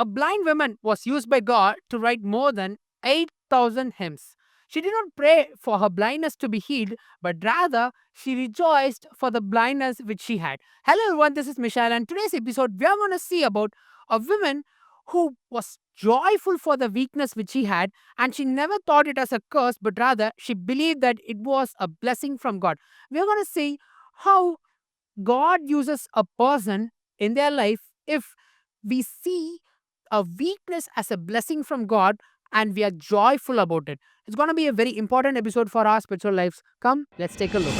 A blind woman was used by God to write more than 8,000 hymns. She did not pray for her blindness to be healed, but rather she rejoiced for the blindness which she had. Hello everyone, this is Michelle, and today's episode we are going to see about a woman who was joyful for the weakness which she had, and she never thought it as a curse, but rather she believed that it was a blessing from God. We are going to see how God uses a person in their life if we see a weakness as a blessing from God and we are joyful about it. It's going to be a very important episode for our spiritual lives. Come, let's take a look.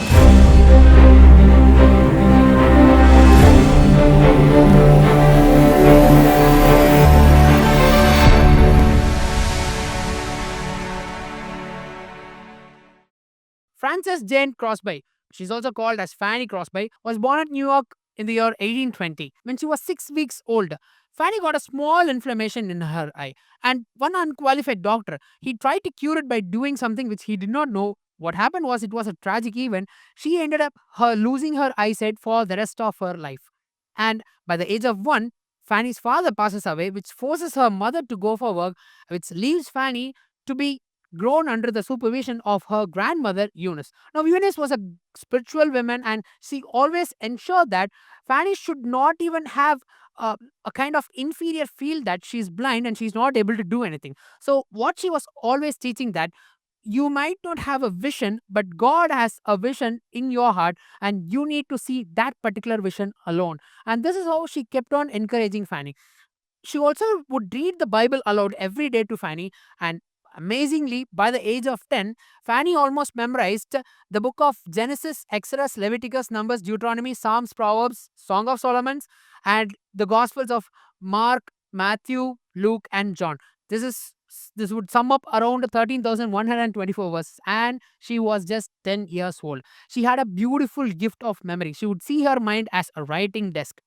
Frances Jane Crosby, she's also called as Fanny Crosby, was born at New York in the year 1820. When she was 6 weeks old, Fanny got a small inflammation in her eye, and one unqualified doctor, he tried to cure it by doing something which he did not know. What happened was it was a tragic event. She ended up losing her eyesight for the rest of her life. And by the age of 1, Fanny's father passes away, which forces her mother to go for work, which leaves Fanny to be grown under the supervision of her grandmother Eunice. Now, Eunice was a spiritual woman and she always ensured that Fanny should not even have a kind of inferior feel that she's blind and she's not able to do anything. So, what she was always teaching that you might not have a vision, but God has a vision in your heart, and you need to see that particular vision alone. And this is how she kept on encouraging Fanny. She also would read the Bible aloud every day to Fanny, and amazingly, by the age of 10, Fanny almost memorized the book of Genesis, Exodus, Leviticus, Numbers, Deuteronomy, Psalms, Proverbs, Song of Solomon, and the Gospels of Mark, Matthew, Luke, and John. This is this would sum up around 13,124 verses, and she was just 10 years old. She had a beautiful gift of memory. She would see her mind as a writing desk.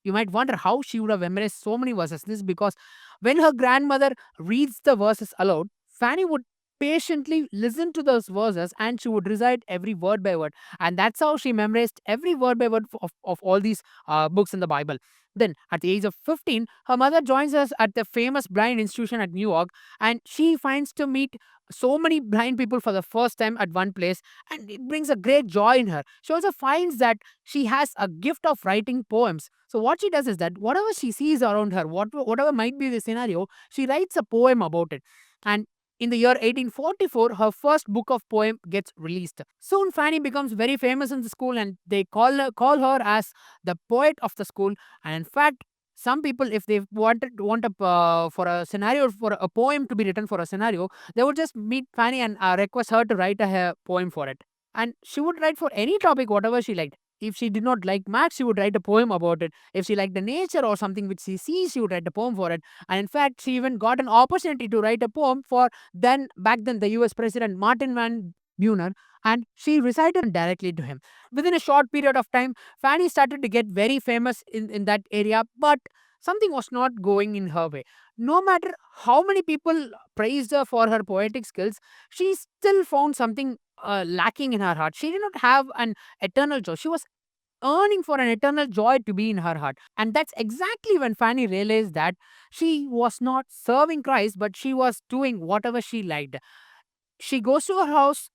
You might wonder how she would have memorized so many verses. This is because when her grandmother reads the verses aloud, Fanny would patiently listen to those verses and she would recite every word by word. And that's how she memorized every word by word of all these books in the Bible. Then, at the age of 15, her mother joins us at the famous blind institution at New York, and she finds to meet so many blind people for the first time at one place, and it brings a great joy in her. She also finds that she has a gift of writing poems. So what she does is that whatever she sees around her, whatever might be the scenario, she writes a poem about it. And in the year 1844, her first book of poem gets released. Soon, Fanny becomes very famous in the school, and they call her as the poet of the school. And in fact, some people, if they want a for a scenario for a poem to be written for a scenario, they would just meet Fanny and request her to write a poem for it. And she would write for any topic, whatever she liked. If she did not like maths, she would write a poem about it. If she liked the nature or something which she sees, she would write a poem for it. And in fact, she even got an opportunity to write a poem for back then the US President Martin Van Buren, and she recited directly to him. Within a short period of time, Fanny started to get very famous in that area, but something was not going in her way. No matter how many people praised her for her poetic skills, she still found something lacking in her heart. She did not have an eternal joy. She was earning for an eternal joy to be in her heart. And that's exactly when Fanny realized that she was not serving Christ, but she was doing whatever she liked. She goes to her house,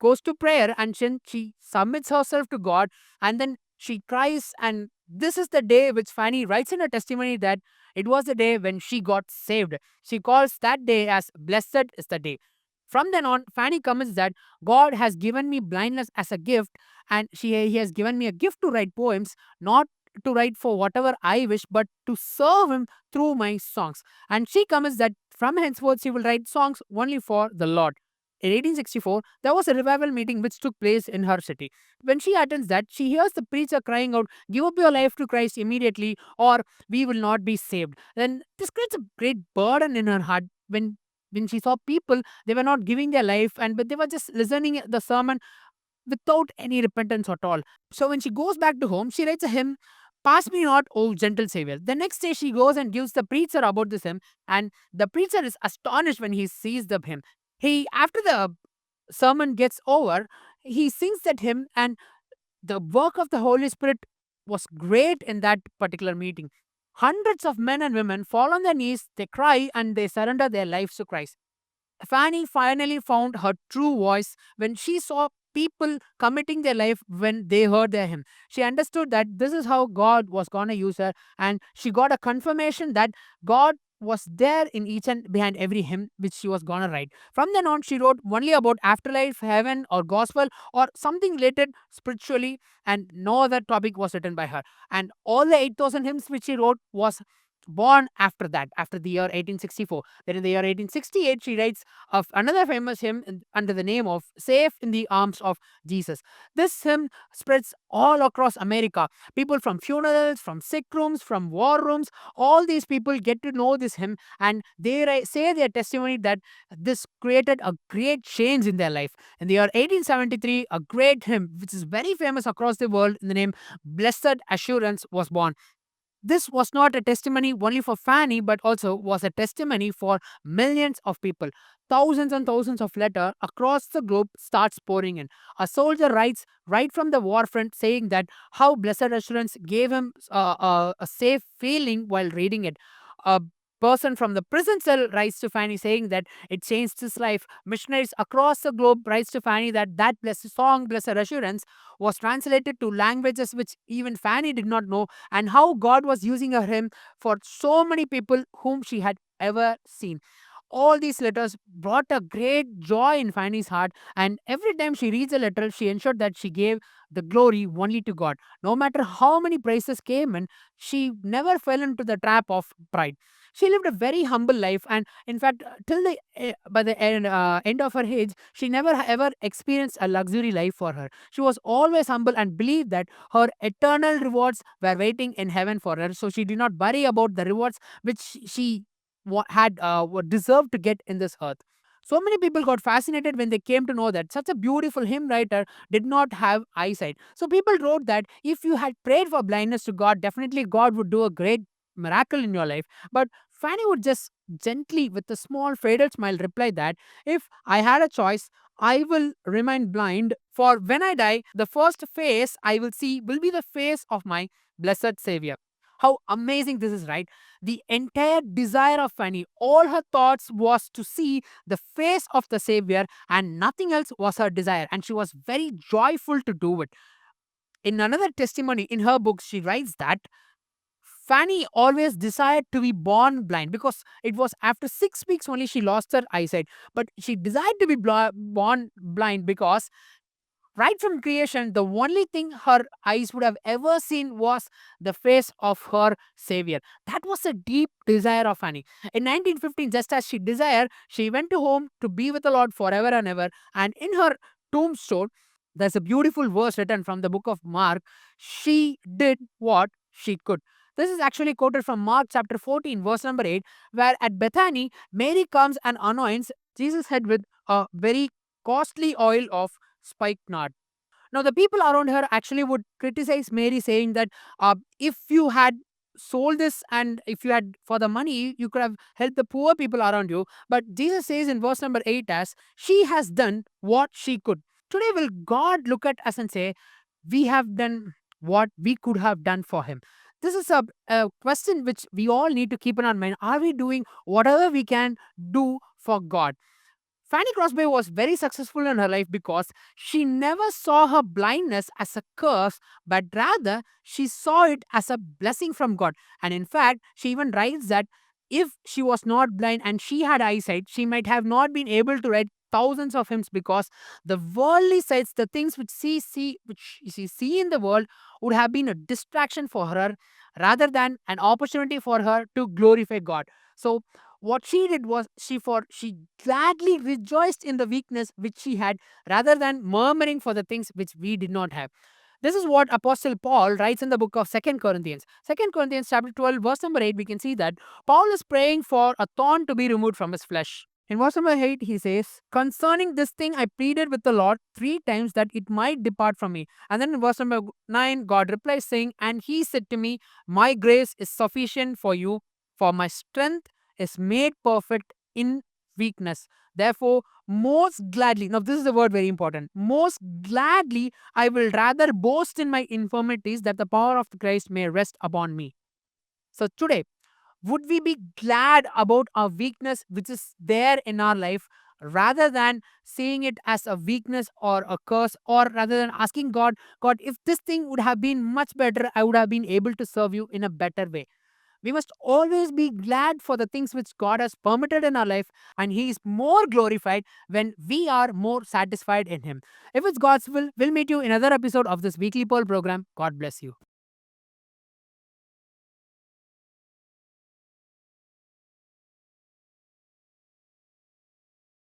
goes to prayer, and then she submits herself to God, and then she cries. And this is the day which Fanny writes in her testimony that it was the day when she got saved. She calls that day as blessed is the day. From then on, Fanny comments that God has given me blindness as a gift, and he has given me a gift to write poems, not to write for whatever I wish, but to serve him through my songs. And she comments that from henceforth she will write songs only for the Lord. In 1864, there was a revival meeting which took place in her city. When she attends that, she hears the preacher crying out, "Give up your life to Christ immediately, or we will not be saved." Then this creates a great burden in her heart when she saw people, they were not giving their life, but they were just listening the sermon without any repentance at all. So when she goes back to home, she writes a hymn, "Pass me not, O gentle Savior." The next day, she goes and gives the preacher about this hymn, and the preacher is astonished when he sees the hymn. After the sermon gets over, he sings that hymn, and the work of the Holy Spirit was great in that particular meeting. Hundreds of men and women fall on their knees, they cry, and they surrender their lives to Christ. Fanny finally found her true voice when she saw people committing their life when they heard their hymn. She understood that this is how God was going to use her, and she got a confirmation that God was there in each and behind every hymn which she was going to write. From then on, she wrote only about afterlife, heaven, or gospel, or something related spiritually, and no other topic was written by her. And all the 8,000 hymns which she wrote was born after that, after the year 1864. Then in the year 1868, she writes of another famous hymn under the name of Safe in the Arms of Jesus. This hymn spreads all across America. People from funerals, from sick rooms, from war rooms, all these people get to know this hymn, and they say their testimony that this created a great change in their life. In the year 1873, a great hymn, which is very famous across the world in the name Blessed Assurance, was born. This was not a testimony only for Fanny, but also was a testimony for millions of people. Thousands and thousands of letters across the globe starts pouring in. A soldier writes right from the war front saying that how Blessed Assurance gave him a safe feeling while reading it. A person from the prison cell writes to Fanny saying that it changed his life. Missionaries across the globe writes to Fanny that blessed song, Blessed Assurance, was translated to languages which even Fanny did not know, and how God was using him for so many people whom she had ever seen. All these letters brought a great joy in Fanny's heart, and every time she reads a letter, she ensured that she gave the glory only to God. No matter how many praises came in, she never fell into the trap of pride. She lived a very humble life, and in fact, till the by the end of her age, she never ever experienced a luxury life for her. She was always humble and believed that her eternal rewards were waiting in heaven for her. So she did not worry about the rewards which she had deserved to get in this earth. So many people got fascinated when they came to know that such a beautiful hymn writer did not have eyesight. So people wrote that if you had prayed for blindness to God, definitely God would do a great miracle in your life. But Fanny would just gently, with a small faded smile, reply that if I had a choice, I will remain blind, for when I die, the first face I will see will be the face of my blessed Savior. How amazing this is, right? The entire desire of Fanny, all her thoughts was to see the face of the Savior, and nothing else was her desire. And she was very joyful to do it. In another testimony in her book, she writes that Fanny always desired to be born blind because it was after 6 weeks only she lost her eyesight. But she desired to be born blind because right from creation, the only thing her eyes would have ever seen was the face of her Savior. That was a deep desire of Annie. In 1915, just as she desired, she went to home to be with the Lord forever and ever. And in her tombstone, there's a beautiful verse written from the book of Mark. She did what she could. This is actually quoted from Mark chapter 14, verse number 8, where at Bethany, Mary comes and anoints Jesus' head with a very costly oil of spikenard. Now, the people around her actually would criticize Mary, saying that if you had sold this and if you had for the money, you could have helped the poor people around you. But Jesus says in verse number 8, as she has done what she could. Today, will God look at us and say, we have done what we could have done for him? This is a question which we all need to keep in our mind. Are we doing whatever we can do for God? Fanny Crosby was very successful in her life because she never saw her blindness as a curse, but rather she saw it as a blessing from God. And in fact, she even writes that if she was not blind and she had eyesight, she might have not been able to write thousands of hymns because the worldly sights, the things which she see in the world, would have been a distraction for her rather than an opportunity for her to glorify God. So what she did was she gladly rejoiced in the weakness which she had rather than murmuring for the things which we did not have. This is what Apostle Paul writes in the book of Second Corinthians. 2 Corinthians chapter 12, verse number 8, we can see that Paul is praying for a thorn to be removed from his flesh. In verse number 8, he says, concerning this thing, I pleaded with the Lord 3 times that it might depart from me. And then in verse number 9, God replies, saying, and he said to me, my grace is sufficient for you, for my strength is made perfect in weakness. Therefore, most gladly, now this is the word very important, most gladly I will rather boast in my infirmities that the power of Christ may rest upon me. So today, would we be glad about our weakness which is there in our life rather than seeing it as a weakness or a curse, or rather than asking God, if this thing would have been much better, I would have been able to serve you in a better way. We must always be glad for the things which God has permitted in our life, and He is more glorified when we are more satisfied in Him. If it's God's will, we'll meet you in another episode of this weekly Pearl program. God bless you.